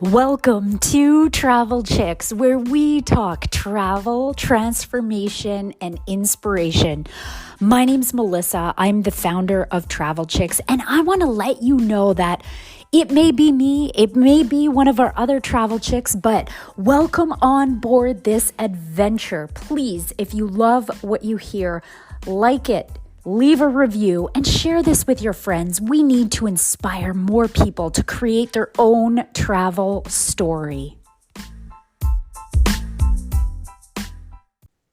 Welcome to Travel Chicks, where we talk travel, transformation, and inspiration. My name's Melissa. I'm the founder of Travel Chicks, and I want to let you know that it may be me, it may be one of our other travel chicks, but welcome on board this adventure. Please, if you love what you hear, like it. Leave a review and share this with your friends. We need to inspire more people to create their own travel story.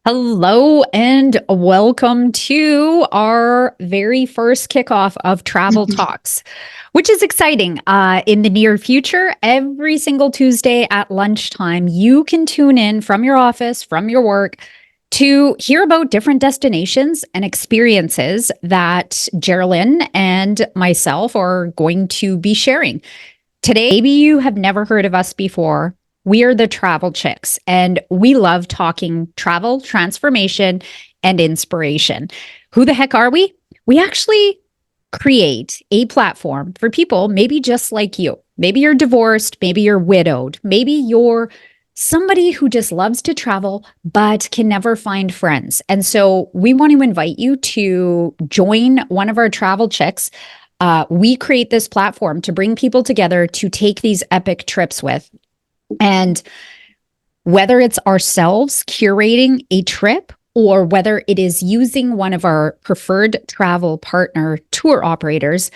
Hello and welcome to our very first kickoff of Travel Talks, which is exciting. In the near future, every single Tuesday at lunchtime, you can tune in from your office, from your work, to hear about different destinations and experiences that Geralyn and myself are going to be sharing. Today, maybe you have never heard of us before. We are the Travel Chicks, and we love talking travel, transformation, and inspiration. Who the heck are we? We actually create a platform for people maybe just like you. Maybe you're divorced, maybe you're widowed, maybe you're somebody who just loves to travel but can never find friends. And so we want to invite you to join one of our Travel Chicks. We create this platform to bring people together to take these epic trips with. And whether it's ourselves curating a trip or whether it is using one of our preferred travel partner tour operators,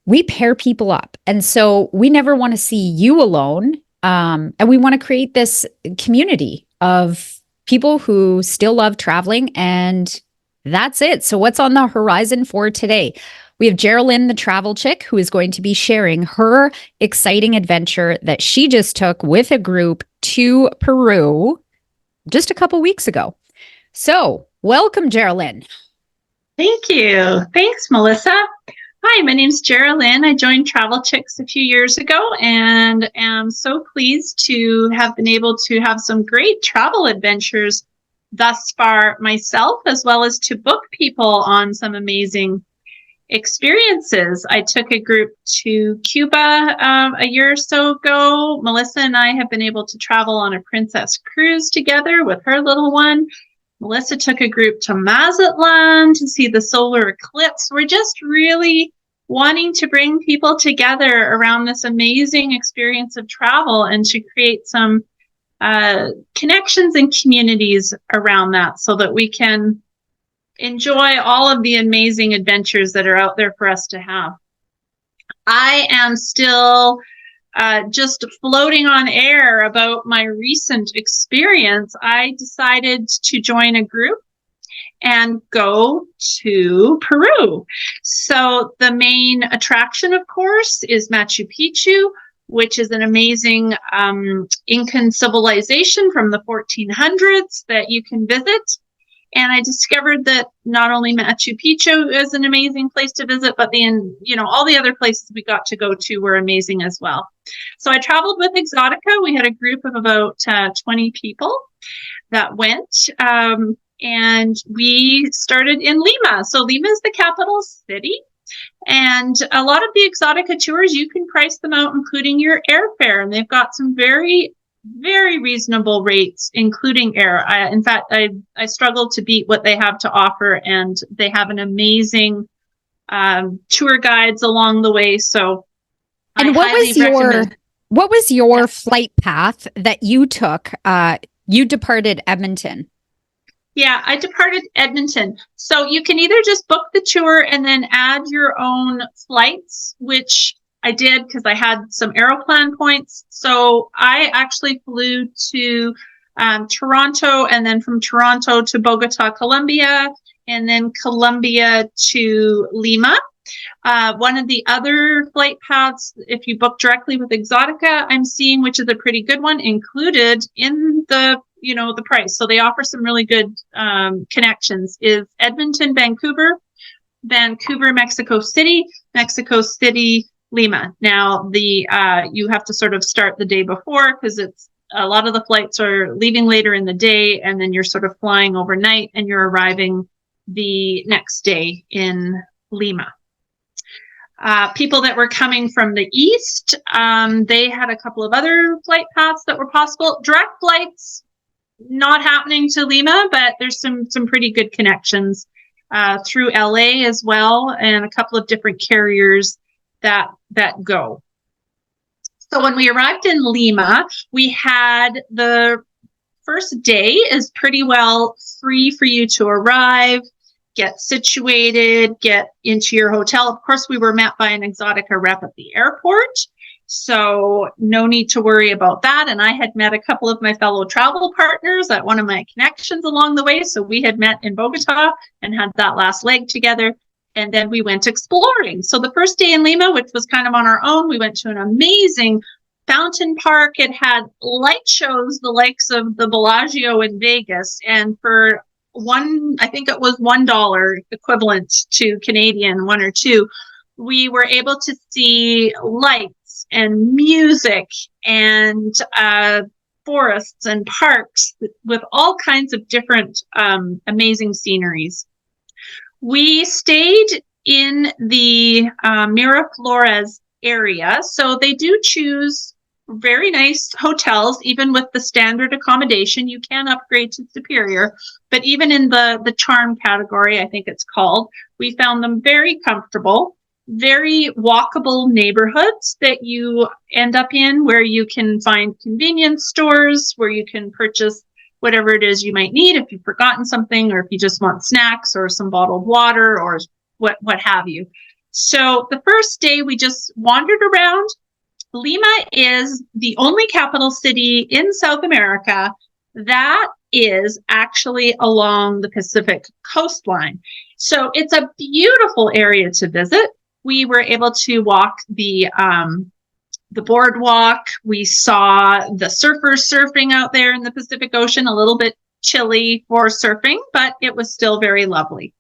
we pair people up. And so we never want to see you alone. And we want to create this community of people who still love traveling, and that's it. So what's on the horizon for today? We have Geralyn, the Travel Chick, who is going to be sharing her exciting adventure that she just took with a group to Peru just a couple weeks ago. So welcome, Geralyn. Thank you. Thanks, Melissa. Hi, my name's Geralyn. I joined Travel Chicks a few years ago and am so pleased to have been able to have some great travel adventures thus far myself, as well as to book people on some amazing experiences. I took a group to Cuba a year or so ago. Melissa and I have been able to travel on a princess cruise together with her little one. Melissa took a group to Mazatlan to see the solar eclipse. We're just really wanting to bring people together around this amazing experience of travel and to create some connections and communities around that so that we can enjoy all of the amazing adventures that are out there for us to have. I am still just floating on air about my recent experience. I decided to join a group and go to Peru. So the main attraction, of course, is Machu Picchu, which is an amazing Incan civilization from the 1400s that you can visit. And I discovered that not only Machu Picchu is an amazing place to visit, but all the other places we got to go to were amazing as well. So I traveled with Exotica. We had a group of about 20 people that went, and we started in Lima. So Lima is the capital city. And a lot of the Exotica tours, you can price them out, including your airfare. And they've got some very reasonable rates, including air. In fact, I struggled to beat what they have to offer, and they have an amazing tour guides along the way. So, and what was your flight path that you took? You departed Edmonton. Yeah, I departed Edmonton. So you can either just book the tour and then add your own flights, which I did because I had some Aeroplan points. So I actually flew to Toronto, and then from Toronto to Bogota, Colombia, and then Colombia to Lima. One of the other flight paths, if you book directly with Exotica, I'm seeing, which is a pretty good one, included in the price. So they offer some really good connections, is Edmonton, Vancouver, Mexico City, Lima. Now you have to sort of start the day before, because it's a lot of the flights are leaving later in the day, and then you're sort of flying overnight and you're arriving the next day in Lima. People that were coming from the east, they had a couple of other flight paths that were possible. Direct flights not happening to Lima, but there's some pretty good connections through LA as well, and a couple of different carriers that go. So when we arrived in Lima, we had the first day is pretty well free for you to arrive, get situated, get into your hotel. Of course, we were met by an Exotica rep at the airport, so no need to worry about that. And I had met a couple of my fellow travel partners at one of my connections along the way. So we had met in Bogota and had that last leg together. And then we went exploring. So the first day in Lima, which was kind of on our own, we went to an amazing fountain park. It had light shows, the likes of the Bellagio in Vegas. And for I think it was $1 equivalent to Canadian, 1 or 2, we were able to see lights and music and forests and parks with all kinds of different amazing sceneries. We stayed in the Miraflores area, so they do choose very nice hotels. Even with the standard accommodation, you can upgrade to superior, but even in the charm category, I think it's called, we found them very comfortable, very walkable neighborhoods that you end up in, where you can find convenience stores, where you can purchase whatever it is you might need if you've forgotten something, or if you just want snacks or some bottled water or what have you. So the first day we just wandered around. Lima is the only capital city in South America that is actually along the Pacific coastline. So it's a beautiful area to visit. We were able to walk the boardwalk. We saw the surfers surfing out there in the Pacific Ocean, a little bit chilly for surfing, but it was still very lovely.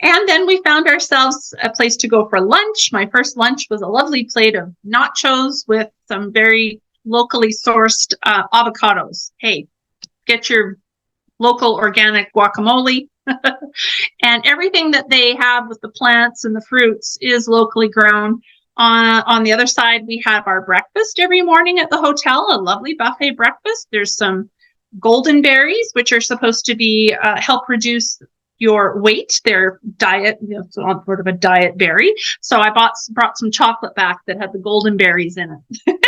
And then we found ourselves a place to go for lunch. My first lunch was a lovely plate of nachos with some very locally sourced avocados. Hey, get your local organic guacamole. And everything that they have with the plants and the fruits is locally grown. On the other side, we have our breakfast every morning at the hotel, a lovely buffet breakfast. There's some golden berries, which are supposed to be help reduce your weight. Their diet, sort of a diet berry. So I brought some chocolate back that had the golden berries in it.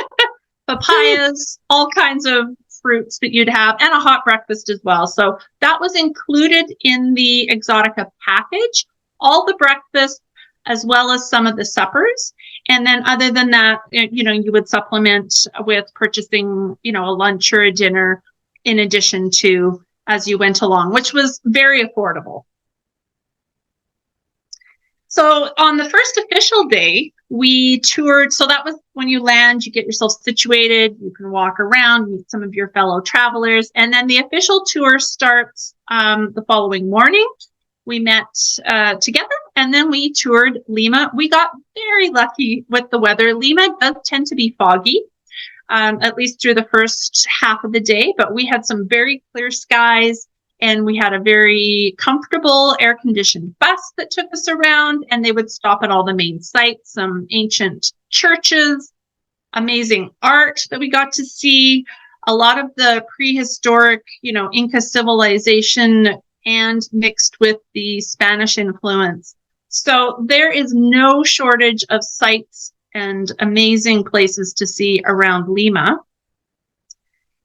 Papayas, all kinds of fruits that you'd have, and a hot breakfast as well. So that was included in the Exotica package, all the breakfast as well as some of the suppers. And then other than that, you would supplement with purchasing, a lunch or a dinner in addition to as you went along, which was very affordable. So on the first official day, we toured. So that was when you land, you get yourself situated, you can walk around, meet some of your fellow travelers. And then the official tour starts the following morning. We met together and then we toured Lima. We got very lucky with the weather. Lima does tend to be foggy, at least through the first half of the day, but we had some very clear skies and we had a very comfortable air-conditioned bus that took us around, and they would stop at all the main sites, some ancient churches, amazing art that we got to see, a lot of the prehistoric, Inca civilization and mixed with the Spanish influence. So there is no shortage of sites and amazing places to see around Lima.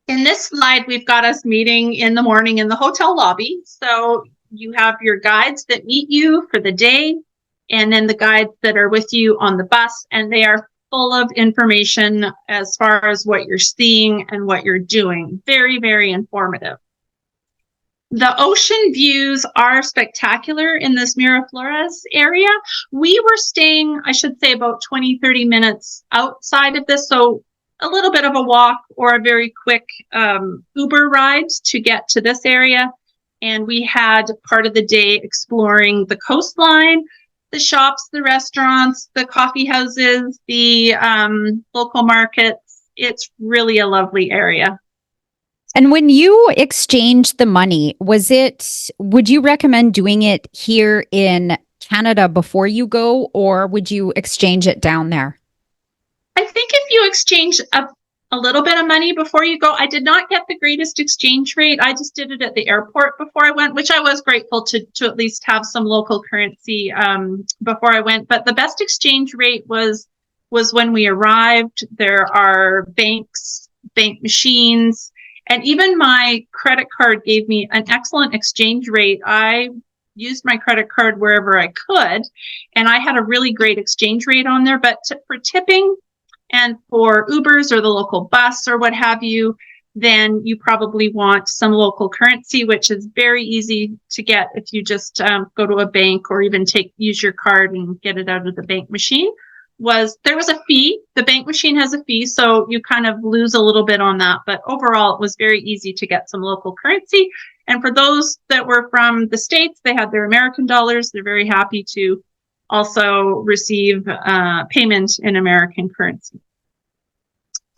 In this slide, we've got us meeting in the morning in the hotel lobby. So you have your guides that meet you for the day, and then the guides that are with you on the bus, and they are full of information as far as what you're seeing and what you're doing. Very, very informative. The ocean views are spectacular in this Miraflores area. We were staying, I should say, about 20, 30 minutes outside of this. So a little bit of a walk or a very quick Uber ride to get to this area. And we had part of the day exploring the coastline, the shops, the restaurants, the coffee houses, the local markets. It's really a lovely area. And when you exchanged the money, would you recommend doing it here in Canada before you go, or would you exchange it down there? I think if you exchange a little bit of money before you go, I did not get the greatest exchange rate. I just did it at the airport before I went, which I was grateful to at least have some local currency before I went. But the best exchange rate was when we arrived. There are bank machines, and even my credit card gave me an excellent exchange rate. I used my credit card wherever I could, and I had a really great exchange rate on there. But for tipping and for Ubers or the local bus or what have you, then you probably want some local currency, which is very easy to get if you just go to a bank or even use your card and get it out of the bank machine. There was a fee. The bank machine has a fee, so you kind of lose a little bit on that. But overall, it was very easy to get some local currency. And for those that were from the States, they had their American dollars. They're very happy to also receive payment in American currency.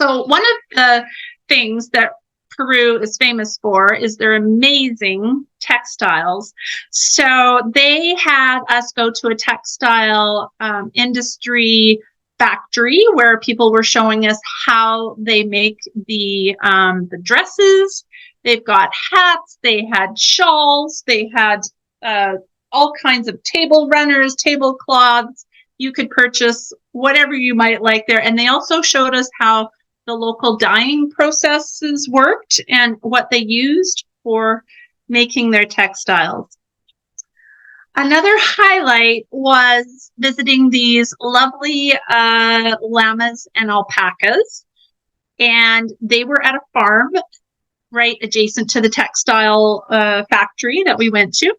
So one of the things that Peru is famous for is their amazing textiles. So they had us go to a textile industry factory where people were showing us how they make the dresses. They've got hats, they had shawls, they had all kinds of table runners, tablecloths. You could purchase whatever you might like there. And they also showed us how the local dyeing processes worked and what they used for making their textiles. Another highlight was visiting these lovely llamas and alpacas. And they were at a farm right adjacent to the textile factory that we went to.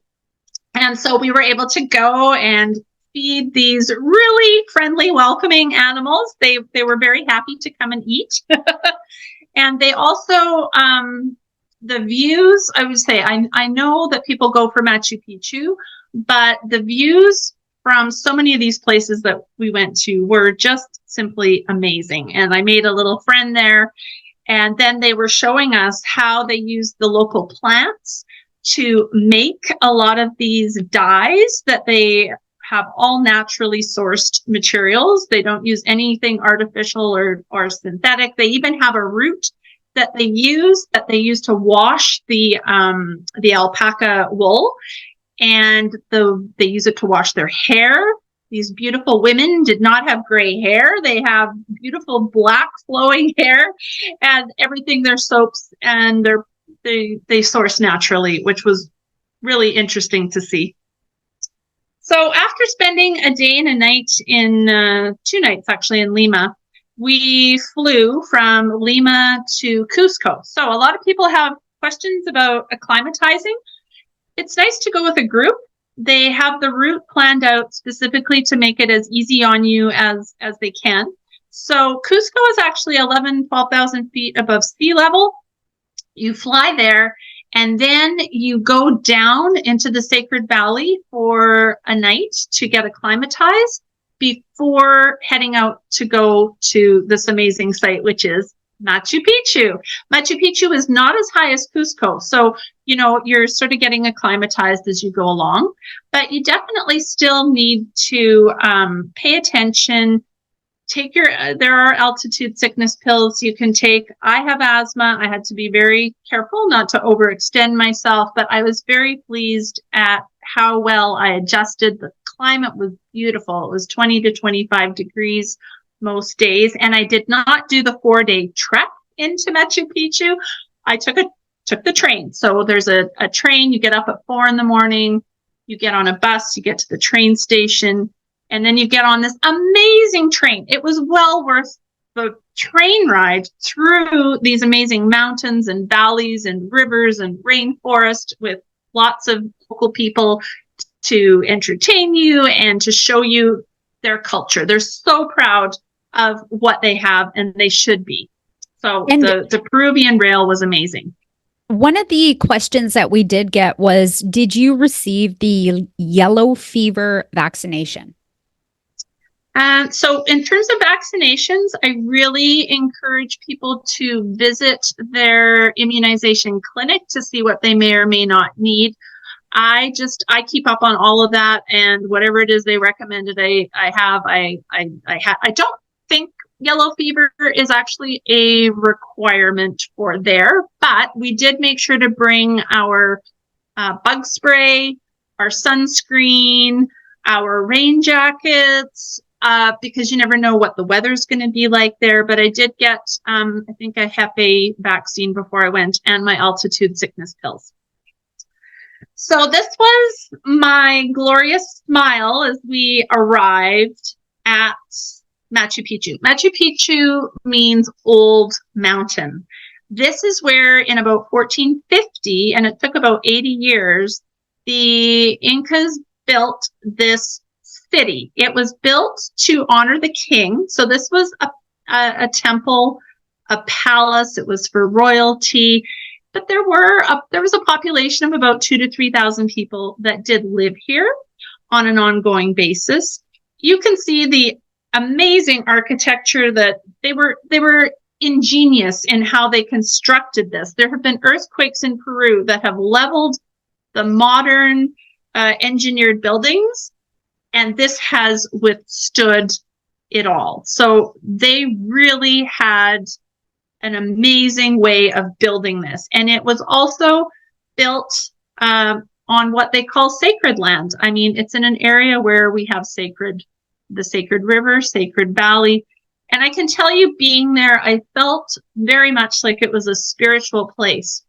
And so we were able to go and feed these really friendly, welcoming animals. They were very happy to come and eat. And they also, the views, I would say, I know that people go for Machu Picchu, but the views from so many of these places that we went to were just simply amazing. And I made a little friend there. And then they were showing us how they used the local plants to make a lot of these dyes that they have all naturally sourced materials. They don't use anything artificial or synthetic. They even have a root that they use to wash the alpaca wool, and they use it to wash their hair. These beautiful women did not have gray hair. They have beautiful black flowing hair, and everything, their soaps and they source naturally, which was really interesting to see. So after spending a day and a night 2 nights actually in Lima, we flew from Lima to Cusco. So a lot of people have questions about acclimatizing. It's nice to go with a group. They have the route planned out specifically to make it as easy on you as they can. So Cusco is actually 12,000 feet above sea level. You fly there, and then you go down into the Sacred Valley for a night to get acclimatized before heading out to go to this amazing site, which is Machu Picchu. Machu Picchu is not as high as Cusco, so you're sort of getting acclimatized as you go along, but you definitely still need to pay attention. There are altitude sickness pills you can take. I have asthma. I had to be very careful not to overextend myself, but I was very pleased at how well I adjusted. The climate was beautiful. It was 20 to 25 degrees most days, and I did not do the 4-day trek into Machu Picchu. I took the train. So there's a train. You get up at 4 a.m. You get on a bus. You get to the train station. And then you get on this amazing train. It was well worth the train ride through these amazing mountains and valleys and rivers and rainforest with lots of local people to entertain you and to show you their culture. They're so proud of what they have, and they should be. So the Peruvian rail was amazing. One of the questions that we did get was, did you receive the yellow fever vaccination? So in terms of vaccinations, I really encourage people to visit their immunization clinic to see what they may or may not need. I keep up on all of that, and whatever it is they recommended, I don't think yellow fever is actually a requirement for there, but we did make sure to bring our bug spray, our sunscreen, our rain jackets, because you never know what the weather's going to be like there. But I did get, I think a Hefe vaccine before I went, and my altitude sickness pills. So this was my glorious smile as we arrived at Machu Picchu. Machu Picchu means old mountain. This is where in about 1450, and it took about 80 years, the Incas built this city. It was built to honor the king. So this was a temple, a palace. It was for royalty. But there was a population of about 2,000 to 3,000 people that did live here on an ongoing basis. You can see the amazing architecture that they were ingenious in how they constructed this. There have been earthquakes in Peru that have leveled the modern engineered buildings, and this has withstood it all. So they really had an amazing way of building this. And it was also built on what they call sacred land. I mean, it's in an area where we have the sacred river, sacred valley. And I can tell you, being there, I felt very much like it was a spiritual place.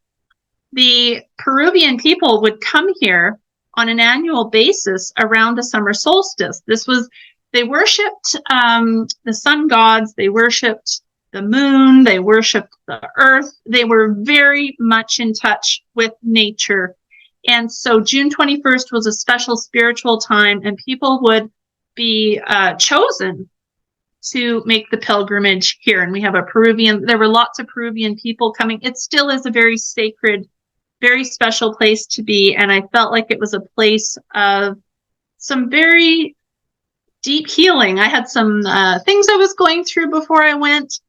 The Peruvian people would come here on an annual basis around the summer solstice. They worshipped the sun gods, they worshipped the moon, they worshipped the earth. They were very much in touch with nature. And so June 21st was a special spiritual time, and people would be chosen to make the pilgrimage here. And we have there were lots of Peruvian people coming. It still is a very sacred, very special place to be. And I felt like it was a place of some very deep healing. I had some things I was going through before I went,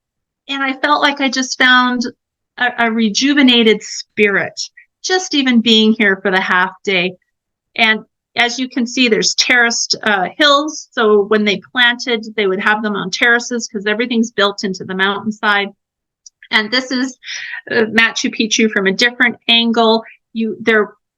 and I felt like I just found a rejuvenated spirit, just even being here for the half day. And as you can see, there's terraced hills. So when they planted, they would have them on terraces because everything's built into the mountainside. And this is Machu Picchu from a different angle.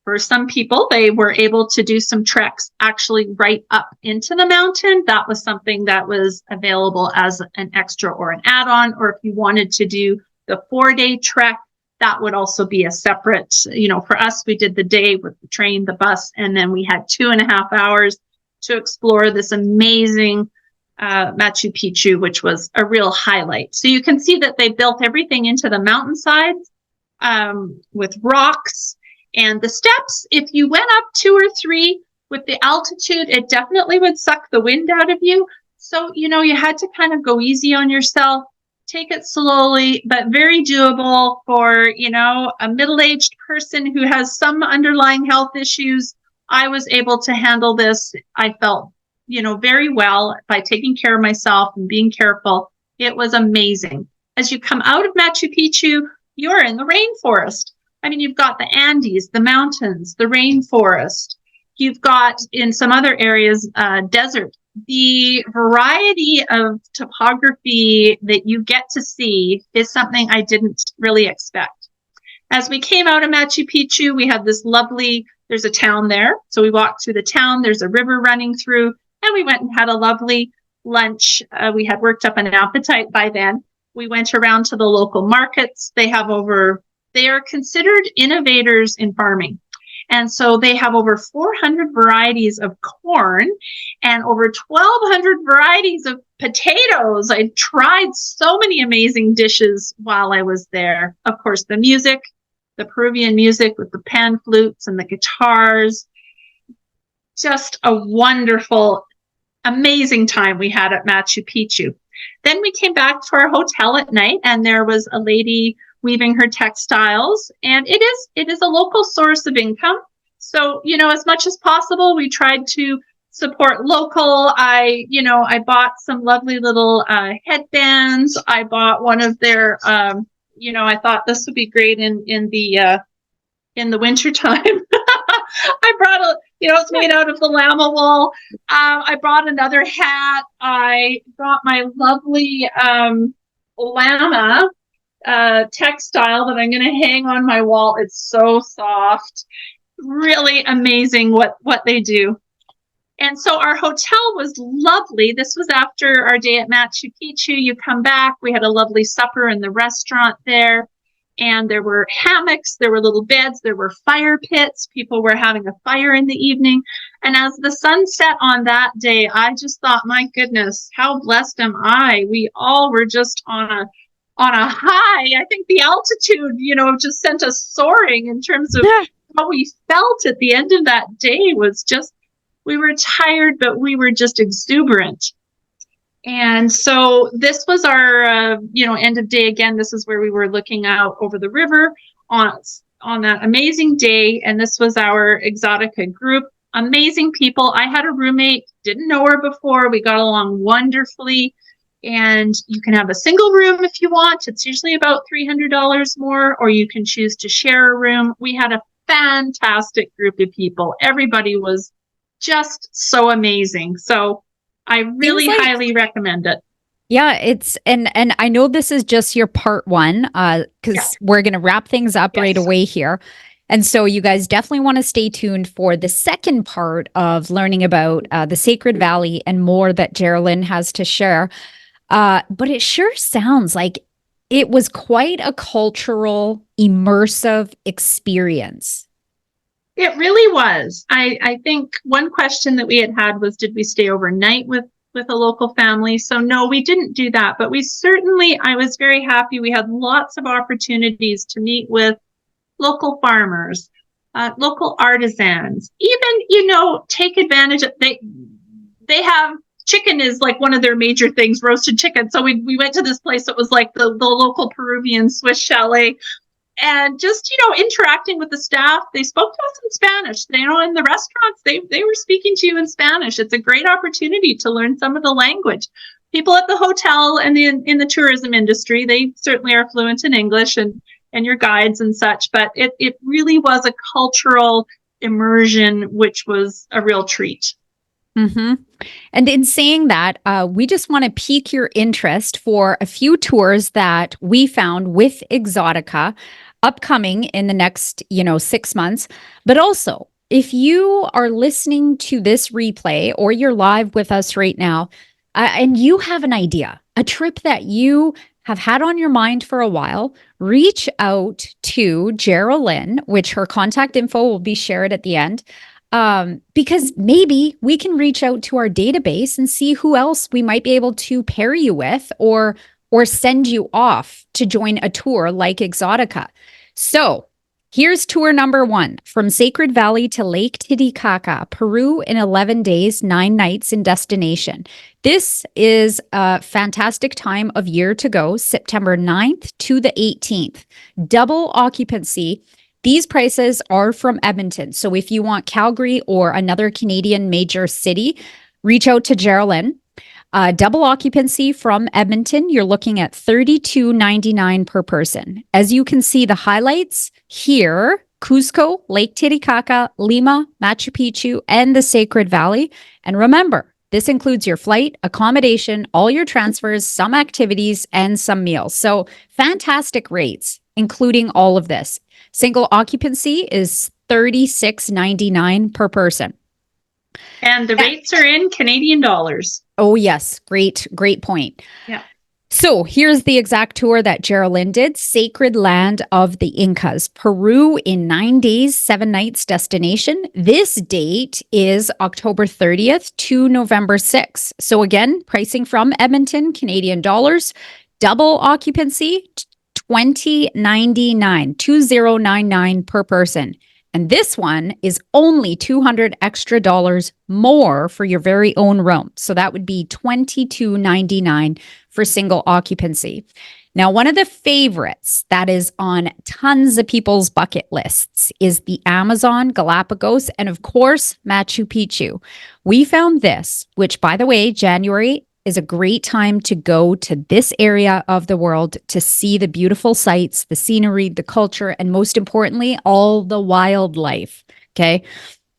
For some people, they were able to do some treks actually right up into the mountain. That was something that was available as an extra or an add-on. Or if you wanted to do the 4-day trek, that would also be a separate, for us, we did the day with the train, the bus, and then we had 2.5 hours to explore this amazing Machu Picchu, which was a real highlight. So you can see that they built everything into the mountainside with rocks. And the steps, if you went up 2 or 3 with the altitude, it definitely would suck the wind out of you. So, you had to kind of go easy on yourself, take it slowly, but very doable for, a middle-aged person who has some underlying health issues. I was able to handle this. I felt, very well by taking care of myself and being careful. It was amazing. As you come out of Machu Picchu, you're in the rainforest. I mean, you've got the Andes, the mountains, the rainforest. You've got, in some other areas, desert. The variety of topography that you get to see is something I didn't really expect. As we came out of Machu Picchu, we had there's a town there. So we walked through the town. There's a river running through, and we went and had a lovely lunch. We had worked up an appetite by then. We went around to the local markets. They are considered innovators in farming. And so they have over 400 varieties of corn and over 1,200 varieties of potatoes. I tried so many amazing dishes while I was there. Of course, the music, the Peruvian music with the pan flutes and the guitars. Just a wonderful, amazing time we had at Machu Picchu. Then we came back to our hotel at night, and there was a lady weaving her textiles, and it is a local source of income. So, as much as possible, we tried to support local. I bought some lovely little headbands. I bought one of their, I thought this would be great in the winter time. I It's made out of the llama wool. I brought another hat. I brought my lovely llama textile that I'm going to hang on my wall. It's so soft. Really amazing what they do. And so our hotel was lovely. This was after our day at Machu Picchu. You come back. We had a lovely supper in the restaurant there. And there were hammocks, there were little beds, there were fire pits. People were having a fire in the evening. And as the sun set on that day, I just thought, my goodness, how blessed am I? We all were just on a high. I think the altitude, just sent us soaring in terms of how we felt at the end of that day. Was just, we were tired, but we were just exuberant. And so this was our, end of day. Again, this is where we were looking out over the river on that amazing day. And this was our Exotica group. Amazing people. I had a roommate, didn't know her before. We got along wonderfully. And you can have a single room if you want. It's usually about $300 more, or you can choose to share a room. We had a fantastic group of people. Everybody was just so amazing. So I really highly recommend it. Yeah, it's and I know this is just your part one, because we're going to wrap things up right away here. And so you guys definitely want to stay tuned for the second part of learning about the Sacred Valley and more that Geralyn has to share. But it sure sounds like it was quite a cultural, immersive experience. It really was. I think one question that we had was, did we stay overnight with a local family? So no, we didn't do that. But I was very happy. We had lots of opportunities to meet with local farmers, local artisans, even, take advantage of, they have chicken is like one of their major things, roasted chicken. So we went to this place that was like the local Peruvian Swiss chalet. And just, interacting with the staff, they spoke to us in Spanish. In the restaurants, they were speaking to you in Spanish. It's a great opportunity to learn some of the language. People at the hotel and in the tourism industry, they certainly are fluent in English and your guides and such. But it really was a cultural immersion, which was a real treat. Mm-hmm. And in saying that, we just want to pique your interest for a few tours that we found with Exotica upcoming in the next, 6 months. But also, if you are listening to this replay or you're live with us right now, and you have an idea, a trip that you have had on your mind for a while, reach out to Geralyn, which her contact info will be shared at the end. Because maybe we can reach out to our database and see who else we might be able to pair you with or send you off to join a tour like Exotica. So here's tour number 1, from Sacred Valley to Lake Titicaca, Peru, in 11 days, 9 nights in destination. This is a fantastic time of year to go, September 9th to the 18th. Double occupancy. These prices are from Edmonton. So if you want Calgary or another Canadian major city, reach out to Geralyn. Double occupancy from Edmonton, you're looking at $32.99 per person. As you can see, the highlights here: Cusco, Lake Titicaca, Lima, Machu Picchu, and the Sacred Valley. And remember, this includes your flight, accommodation, all your transfers, some activities, and some meals. So fantastic rates, including all of this. Single occupancy is $36.99 per person. And the rates are in Canadian dollars. Oh, yes. Great point. Yeah. So here's the exact tour that Geralyn did. Sacred Land of the Incas, Peru, in 9 days, 7 nights destination. This date is October 30th to November 6th. So again, pricing from Edmonton, Canadian dollars, double occupancy, $20.99 per person. And this one is only $200 extra more for your very own room. So that would be $22.99 for single occupancy. Now, one of the favorites that is on tons of people's bucket lists is the Amazon, Galapagos, and of course, Machu Picchu. We found this, which, by the way, January is a great time to go to this area of the world to see the beautiful sights, the scenery, the culture, and most importantly, all the wildlife. Okay.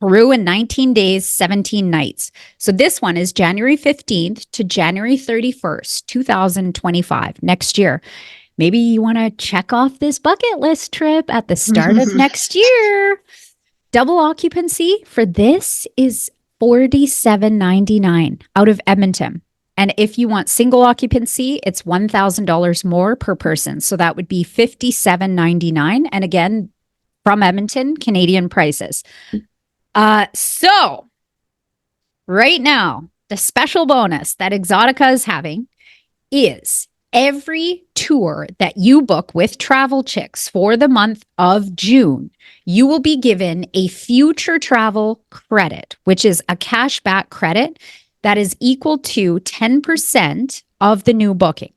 Peru in 19 days, 17 nights. So this one is January 15th to January 31st, 2025, next year. Maybe you want to check off this bucket list trip at the start of next year. Double occupancy for this is $47.99 out of Edmonton. And if you want single occupancy, it's $1,000 more per person. So that would be $57.99. And again, from Edmonton, Canadian prices. So right now, the special bonus that Exotica is having is every tour that you book with Travel Chicks for the month of June, you will be given a future travel credit, which is a cashback credit that is equal to 10% of the new booking.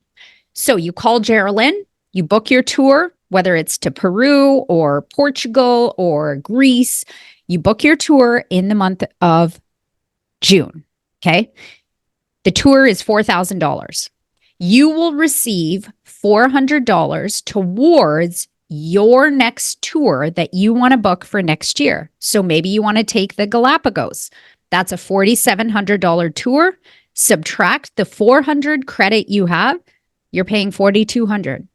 So you call Geralyn, you book your tour, whether it's to Peru or Portugal or Greece, you book your tour in the month of June, okay? The tour is $4,000. You will receive $400 towards your next tour that you want to book for next year. So maybe you want to take the Galapagos. That's a $4,700 tour. Subtract the $400 credit you have, you're paying $4,200.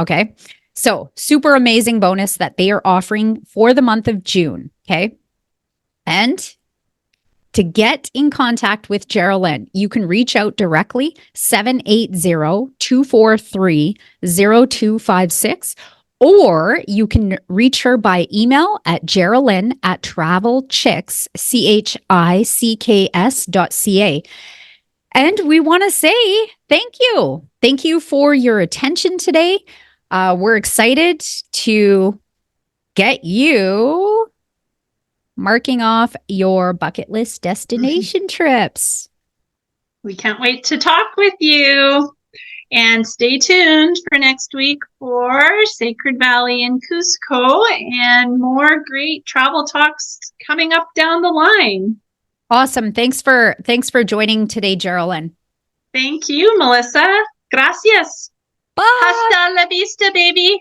Okay. So super amazing bonus that they are offering for the month of June. Okay. And to get in contact with Geralyn, you can reach out directly 780-243-0256, or you can reach her by email at geralyn@travelchicks.ca. And we want to say thank you. Thank you for your attention today. We're excited to get you marking off your bucket list destination trips. We can't wait to talk with you. And stay tuned for next week for Sacred Valley in Cusco and more great travel talks coming up down the line. Awesome. Thanks for joining today, Geralyn. Thank you, Melissa. Gracias. Bye. Hasta la vista, baby.